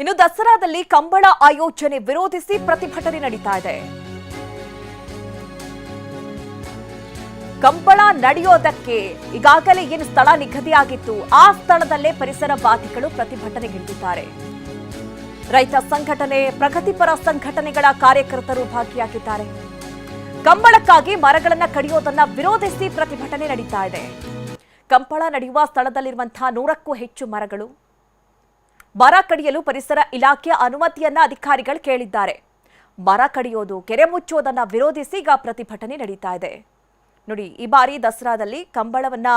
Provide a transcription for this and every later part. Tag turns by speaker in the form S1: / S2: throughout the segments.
S1: ಇನ್ನು ದಸರಾದಲ್ಲಿ ಕಂಬಳ ಆಯೋಜನೆ ವಿರೋಧಿಸಿ ಪ್ರತಿಭಟನೆ ನಡೀತಾ ಇದೆ. ಕಂಬಳ ನಡೆಯೋದಕ್ಕೆ ಈಗಾಗಲೇ ಏನು ಸ್ಥಳ ನಿಗದಿಯಾಗಿತ್ತು ಆ ಸ್ಥಳದಲ್ಲೇ ಪರಿಸರವಾದಿಗಳು ಪ್ರತಿಭಟನೆಗಿಳಿದಿದ್ದಾರೆ. ರೈತ ಸಂಘಟನೆ, ಪ್ರಗತಿಪರ ಸಂಘಟನೆಗಳ ಕಾರ್ಯಕರ್ತರು ಭಾಗಿಯಾಗಿದ್ದಾರೆ. ಕಂಬಳಕ್ಕಾಗಿ ಮರಗಳನ್ನ ಕಡಿಯೋದನ್ನ ವಿರೋಧಿಸಿ ಪ್ರತಿಭಟನೆ ನಡೀತಾ ಇದೆ. ಕಂಬಳ ನಡೆಯುವ ಸ್ಥಳದಲ್ಲಿರುವಂತಹ 100ಕ್ಕೂ ಹೆಚ್ಚು ಮರ ಕಡಿಯಲು ಪರಿಸರ ಇಲಾಖೆಯ ಅನುಮತಿಯನ್ನ ಅಧಿಕಾರಿಗಳು ಕೇಳಿದ್ದಾರೆ. ಮರ ಕಡಿಯೋದು, ಕೆರೆ ಮುಚ್ಚೋದನ್ನ ವಿರೋಧಿಸಿ ಈಗ ಪ್ರತಿಭಟನೆ ನಡೀತಾ ಇದೆ. ನೋಡಿ, ಈ ಬಾರಿ ದಸರಾದಲ್ಲಿ ಕಂಬಳವನ್ನ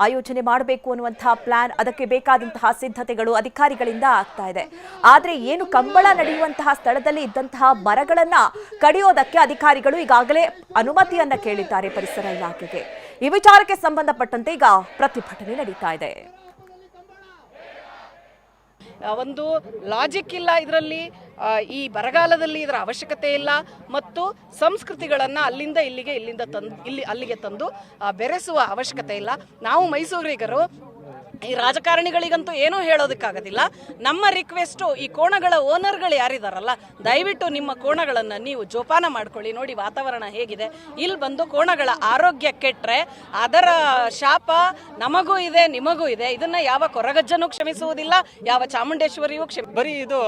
S1: ಆಯೋಜನೆ ಮಾಡಬೇಕು ಅನ್ನುವಂತಹ ಪ್ಲಾನ್, ಅದಕ್ಕೆ ಬೇಕಾದಂತಹ ಸಿದ್ಧತೆಗಳು ಅಧಿಕಾರಿಗಳಿಂದ ಆಗ್ತಾ ಇದೆ. ಆದ್ರೆ ಏನು ಕಂಬಳ ನಡೆಯುವಂತಹ ಸ್ಥಳದಲ್ಲಿ ಇದ್ದಂತಹ ಮರಗಳನ್ನ ಕಡಿಯೋದಕ್ಕೆ ಅಧಿಕಾರಿಗಳು ಈಗಾಗಲೇ ಅನುಮತಿಯನ್ನ ಕೇಳಿದ್ದಾರೆ ಪರಿಸರ ಇಲಾಖೆಗೆ. ಈ ವಿಚಾರಕ್ಕೆ ಸಂಬಂಧಪಟ್ಟಂತೆ ಈಗ ಪ್ರತಿಭಟನೆ ನಡೀತಾ ಇದೆ.
S2: ಒಂದು ಲಾಜಿಕ್ ಇಲ್ಲ ಇದರಲ್ಲಿ. ಈ ಬರಗಾಲದಲ್ಲಿ ಇದರ ಅವಶ್ಯಕತೆ ಇಲ್ಲ ಮತ್ತು ಸಂಸ್ಕೃತಿಗಳನ್ನು ಅಲ್ಲಿಂದ ಅಲ್ಲಿಗೆ ತಂದು ಬೆರೆಸುವ ಅವಶ್ಯಕತೆ ಇಲ್ಲ. ನಾವು ಮೈಸೂರಿಗರು ಈ ರಾಜಕಾರಣಿಗಳಿಗಂತೂ ಏನೂ ಹೇಳೋದಕ್ಕಾಗೋದಿಲ್ಲ. ನಮ್ಮ ರಿಕ್ವೆಸ್ಟು, ಈ ಕೋಣಗಳ ಓನರ್ಗಳು ಯಾರಿದಾರಲ್ಲ, ದಯವಿಟ್ಟು ನಿಮ್ಮ ಕೋಣಗಳನ್ನು ನೀವು ಜೋಪಾನ ಮಾಡ್ಕೊಳ್ಳಿ. ನೋಡಿ ವಾತಾವರಣ ಹೇಗಿದೆ, ಇಲ್ಲಿ ಬಂದು ಕೋಣಗಳ ಆರೋಗ್ಯ ಕೆಟ್ಟರೆ ಅದರ ಶಾಪ ನಮಗೂ ಇದೆ, ನಿಮಗೂ ಇದೆ. ಇದನ್ನ ಯಾವ ಕೊರಗಜ್ಜನೂ ಕ್ಷಮಿಸುವುದಿಲ್ಲ, ಯಾವ ಚಾಮುಂಡೇಶ್ವರಿಯೂ
S3: ಬರೀ ಇದು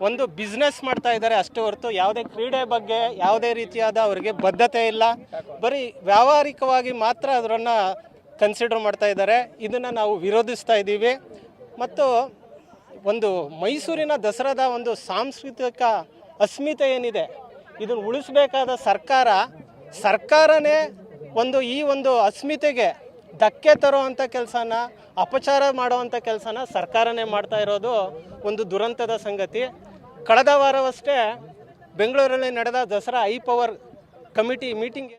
S3: ಒಂದು ಬಿಸ್ನೆಸ್ ಮಾಡ್ತಾ ಇದ್ದಾರೆ ಅಷ್ಟೇ ಹೊರತು ಯಾವುದೇ ಕ್ರೀಡೆ ಬಗ್ಗೆ ಯಾವುದೇ ರೀತಿಯಾದ ಅವರಿಗೆ ಬದ್ಧತೆ ಇಲ್ಲ. ಬರೀ ವ್ಯಾವಹಾರಿಕವಾಗಿ ಮಾತ್ರ ಅದರನ್ನು ಕನ್ಸಿಡರ್ ಮಾಡ್ತಾ ಇದ್ದಾರೆ. ಇದನ್ನು ನಾವು ವಿರೋಧಿಸ್ತಾ ಇದ್ದೀವಿ. ಮತ್ತು ಒಂದು ಮೈಸೂರಿನ ದಸರಾದ ಒಂದು ಸಾಂಸ್ಕೃತಿಕ ಅಸ್ಮಿತೆ ಏನಿದೆ, ಇದನ್ನು ಉಳಿಸಬೇಕಾದ ಸರ್ಕಾರನೇ ಈ ಒಂದು ಅಸ್ಮಿತೆಗೆ ಧಕ್ಕೆ ತರುವಂಥ ಕೆಲಸನ, ಅಪಚಾರ ಮಾಡುವಂಥ ಕೆಲಸನ ಸರ್ಕಾರನೇ ಮಾಡ್ತಾ ಇರೋದು ಒಂದು ದುರಂತದ ಸಂಗತಿ. ಕಳೆದ ವಾರವಷ್ಟೇ ಬೆಂಗಳೂರಲ್ಲಿ ನಡೆದ Dasara high power committee meeting